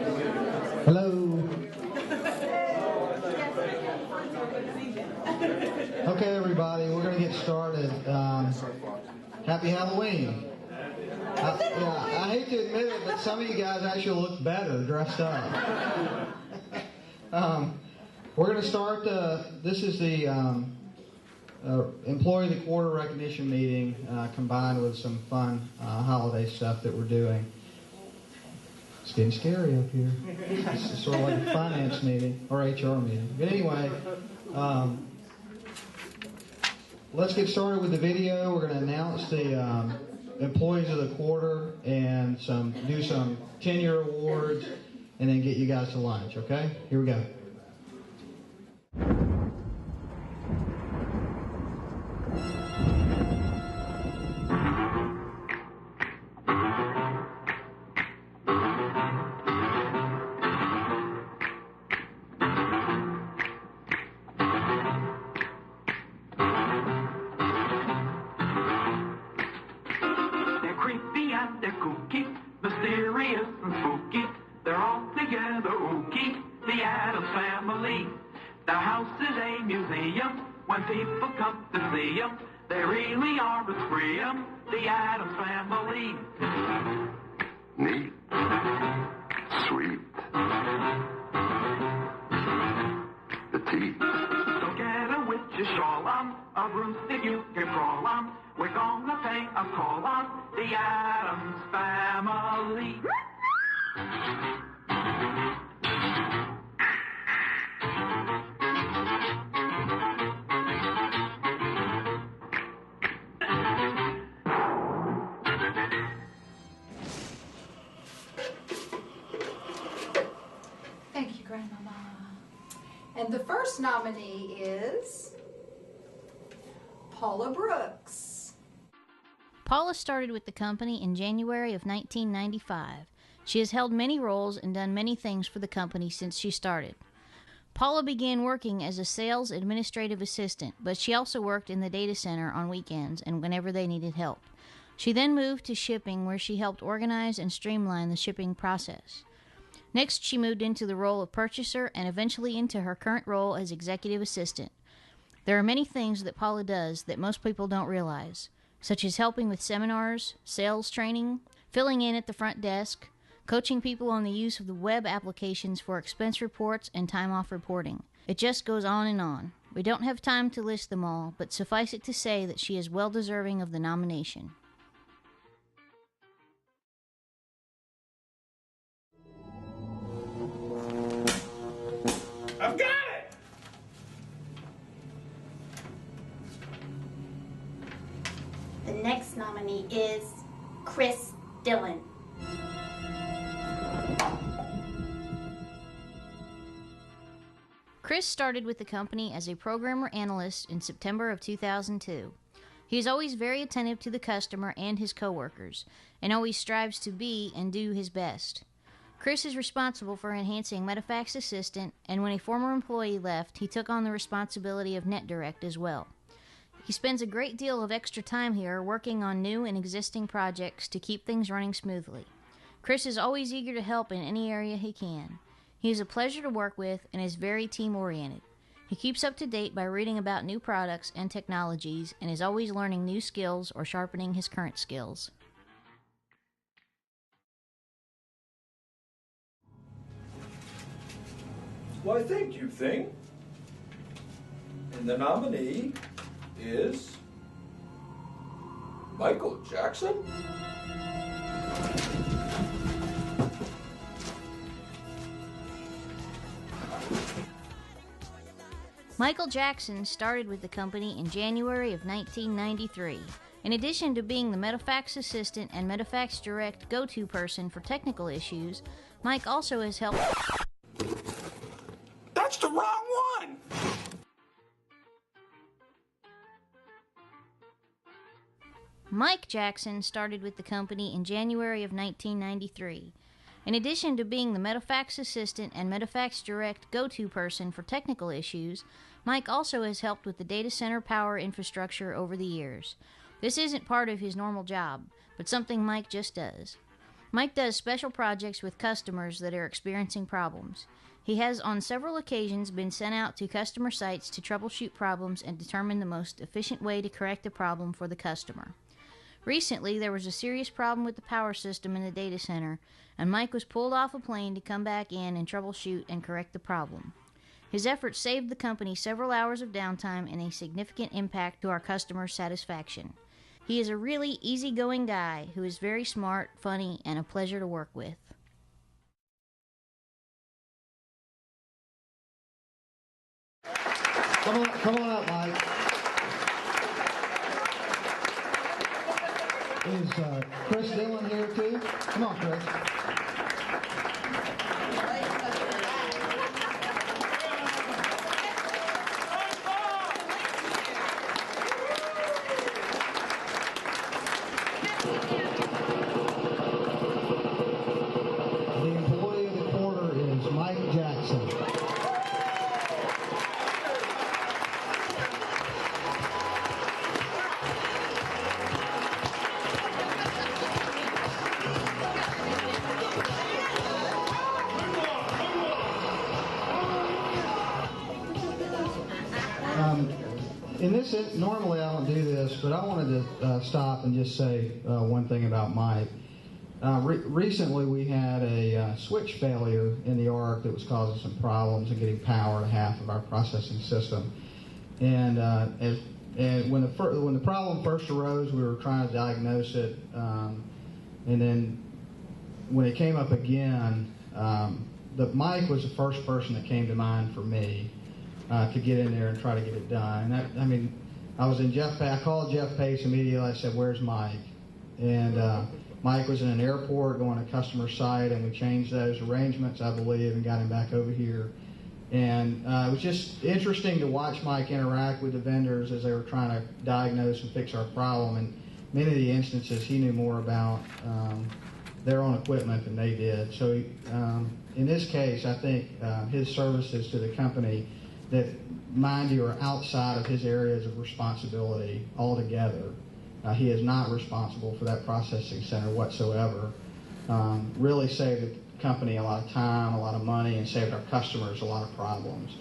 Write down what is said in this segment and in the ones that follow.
Hello. Okay, everybody, we're going to get started. Happy Halloween. I hate to admit it, but some of you guys actually look better dressed up. We're going to start. This is the Employee of the Quarter recognition meeting combined with some fun holiday stuff that we're doing. It's getting scary up here. It's sort of like a finance meeting or HR meeting. But anyway, let's get started with the video. We're going to announce the Employees of the Quarter and do some tenure awards, and then get you guys to lunch. Okay? Here we go. Mysterious and spooky, they're all together ooky, the Addams Family. The house is a museum, when people come to see them, they really are a scream, the Addams Family. Neat. Sweet. Petite. So get a witch's shawl on, a broomstick you can crawl on, we're gonna pay a call on the Addams Family. Thank you, Grandmama. And the first nominee is Paula Brooks. Paula started with the company in January of 1995. She has held many roles and done many things for the company since she started. Paula began working as a sales administrative assistant, but she also worked in the data center on weekends and whenever they needed help. She then moved to shipping, where she helped organize and streamline the shipping process. Next, she moved into the role of purchaser and eventually into her current role as executive assistant. There are many things that Paula does that most people don't realize, such as helping with seminars, sales training, filling in at the front desk, coaching people on the use of the web applications for expense reports and time-off reporting. It just goes on and on. We don't have time to list them all, but suffice it to say that she is well deserving of the nomination. I've got it! The next nominee is Chris Dillon. Chris started with the company as a programmer analyst in September of 2002. He is always very attentive to the customer and his coworkers, and always strives to be and do his best. Chris is responsible for enhancing Medifax Assistant, and when a former employee left, he took on the responsibility of NetDirect as well. He spends a great deal of extra time here working on new and existing projects to keep things running smoothly. Chris is always eager to help in any area he can. He is a pleasure to work with and is very team-oriented. He keeps up to date by reading about new products and technologies and is always learning new skills or sharpening his current skills. Why, thank you, Thing. And the nominee is Michael Jackson? Michael Jackson started with the company in January of 1993. In addition to being the Medifax assistant and Medifax Direct go-to person for technical issues, Mike also has helped... That's the wrong one! Mike Jackson started with the company in January of 1993. In addition to being the Medifax assistant and Medifax Direct go-to person for technical issues, Mike also has helped with the data center power infrastructure over the years. This isn't part of his normal job, but something Mike just does. Mike does special projects with customers that are experiencing problems. He has on several occasions been sent out to customer sites to troubleshoot problems and determine the most efficient way to correct the problem for the customer. Recently, there was a serious problem with the power system in the data center, and Mike was pulled off a plane to come back in and troubleshoot and correct the problem. His efforts saved the company several hours of downtime and a significant impact to our customers' satisfaction. He is a really easygoing guy who is very smart, funny, and a pleasure to work with. Come on up, Mike. Is Chris Dillon here too? Come on, Chris. The employee of the quarter is Mike Jackson. Normally I don't do this, but I wanted to stop and just say one thing about Mike. Recently we had a switch failure in the ARC that was causing some problems and getting power to half of our processing system. And when the problem first arose, we were trying to diagnose it, and then when it came up again, Mike was the first person that came to mind for me to get in there and try to get it done. And I was in I called Jeff Pace immediately. I said, "Where's Mike?" And Mike was in an airport going to customer site, and we changed those arrangements, I believe, and got him back over here. And it was just interesting to watch Mike interact with the vendors as they were trying to diagnose and fix our problem. And many of the instances, he knew more about their own equipment than they did. So in this case, I think his services to the company that, mind you, are outside of his areas of responsibility altogether. He is not responsible for that processing center whatsoever. Really saved the company a lot of time, a lot of money, and saved our customers a lot of problems.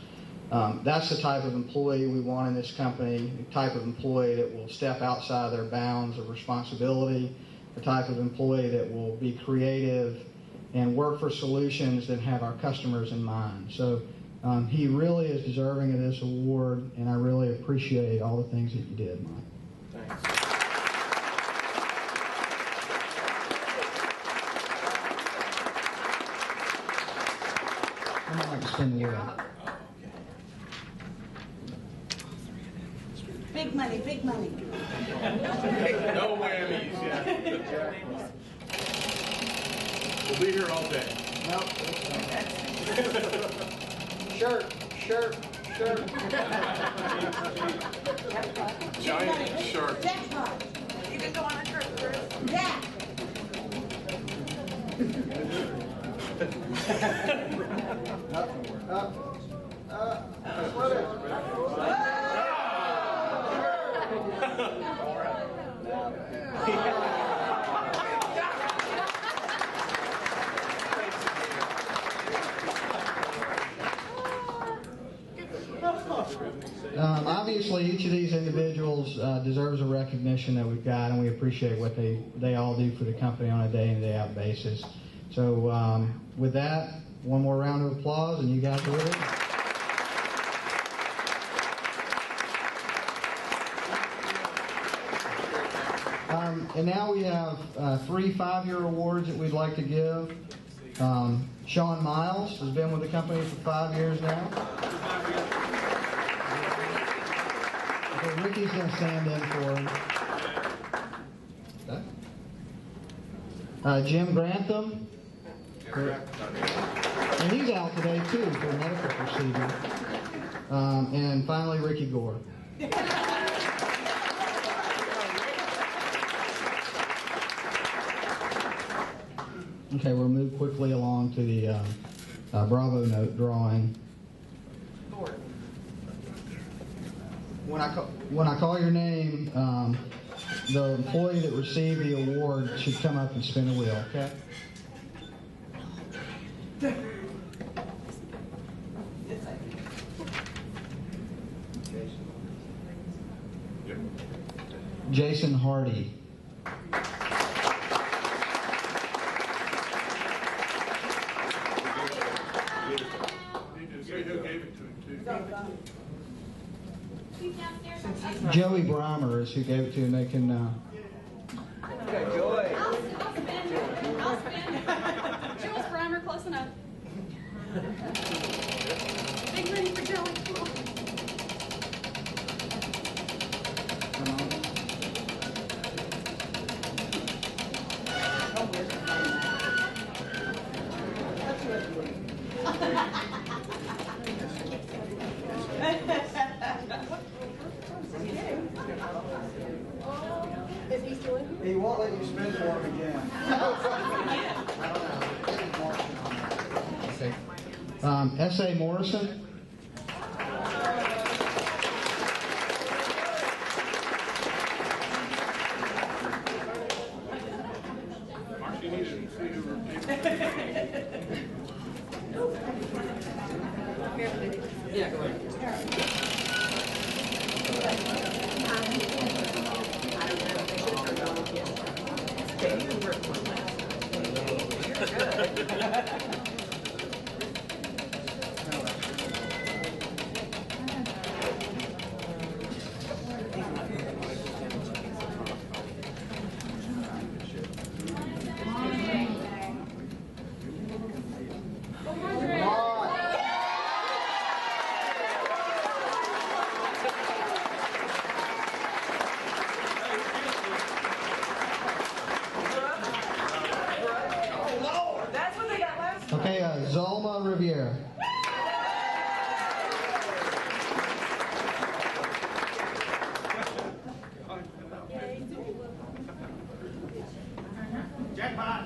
That's the type of employee we want in this company, the type of employee that will step outside their bounds of responsibility, the type of employee that will be creative and work for solutions that have our customers in mind. So he really is deserving of this award, and I really appreciate all the things that you did, Mike. Thanks. I might spin the wheel. Big money, big money. No whammies, yeah. We'll be here all day. Shirt. Giant shark. Jackpot. You can go on a trip first. Jack. Obviously, each of these individuals deserves a recognition that we've got, and we appreciate what they all do for the company on a day-in and day-out basis. So with that, one more round of applause, and you guys are ready. And now we have 3 5-year awards that we'd like to give. Sean Miles has been with the company for 5 years now. Okay, Ricky's going to stand in for him. Jim Grantham. And he's out today, too, for a medical procedure. And finally, Ricky Gore. Okay, we'll move quickly along to the Bravo note drawing. When I call your name, the employee that received the award should come up and spin the wheel, okay? Jason Hardy. Joey Breimer is who gave it to him. They can. Joy. I'll spin. Jules Breimer, close enough. Big money for Joey. He won't let you spin for him again. S.A. Morrison. Yeah, go ahead. Okay, Zalma Riviera. Jackpot!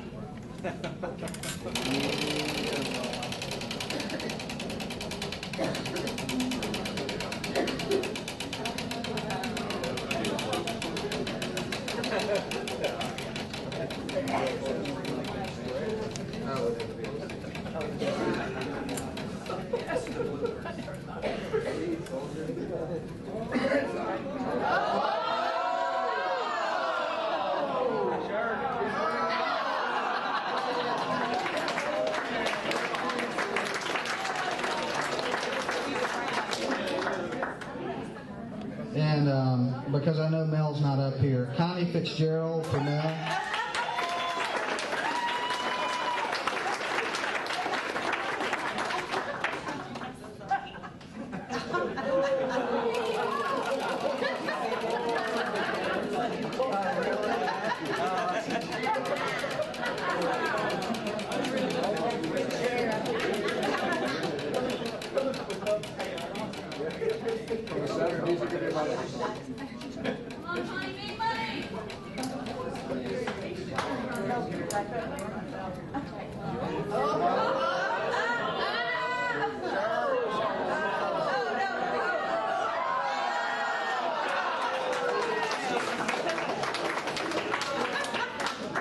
And because I know Mel's not up here, Connie Fitzgerald for Mel.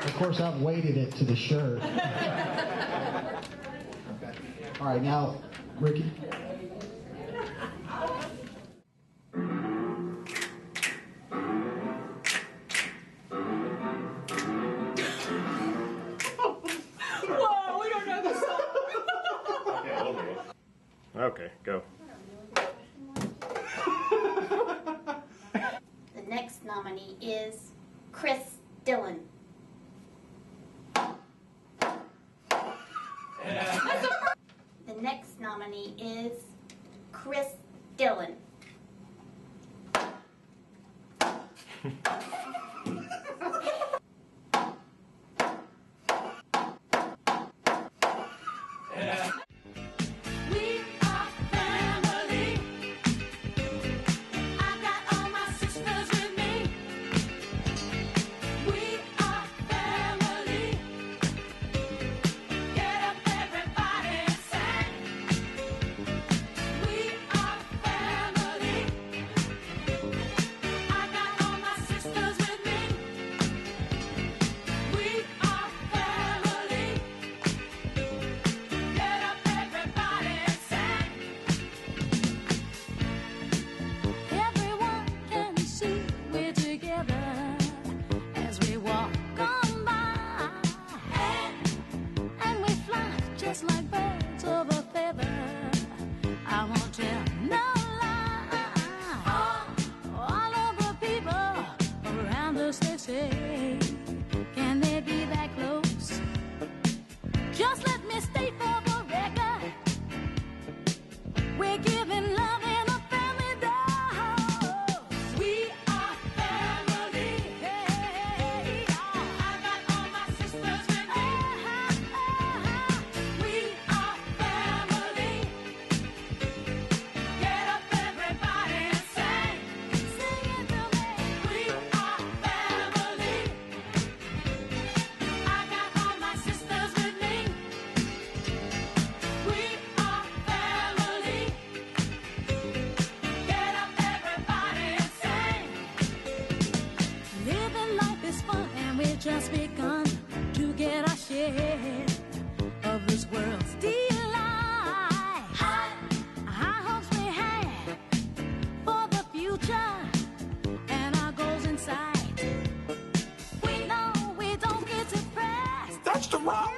Of course, I've weighted it to the shirt. All right, now, Ricky. Whoa, we don't know this song. Okay, go. The next nominee is Chris Dillon. The next nominee is Chris Dillon. We are family. I got all my sisters with me. We are family. Get up, everybody, and sing. We are family. I got all my sisters with me. just like birds of a feather. I won't tell no lie. All of the people around us, they say, can they be that close? Just let me state for the record, we're giving love in a family dose. We are family. Hey, I got all my sisters with me. We are family. Get up, everybody, and sing. Sing it to me. We are family. I got all my sisters with me. We are family. Get up, everybody, and sing. Living life is fun, and we've just begun to get our share of this world's delight. High hopes we have for the future, and our goals in sight. We know we don't get depressed. That's the wrong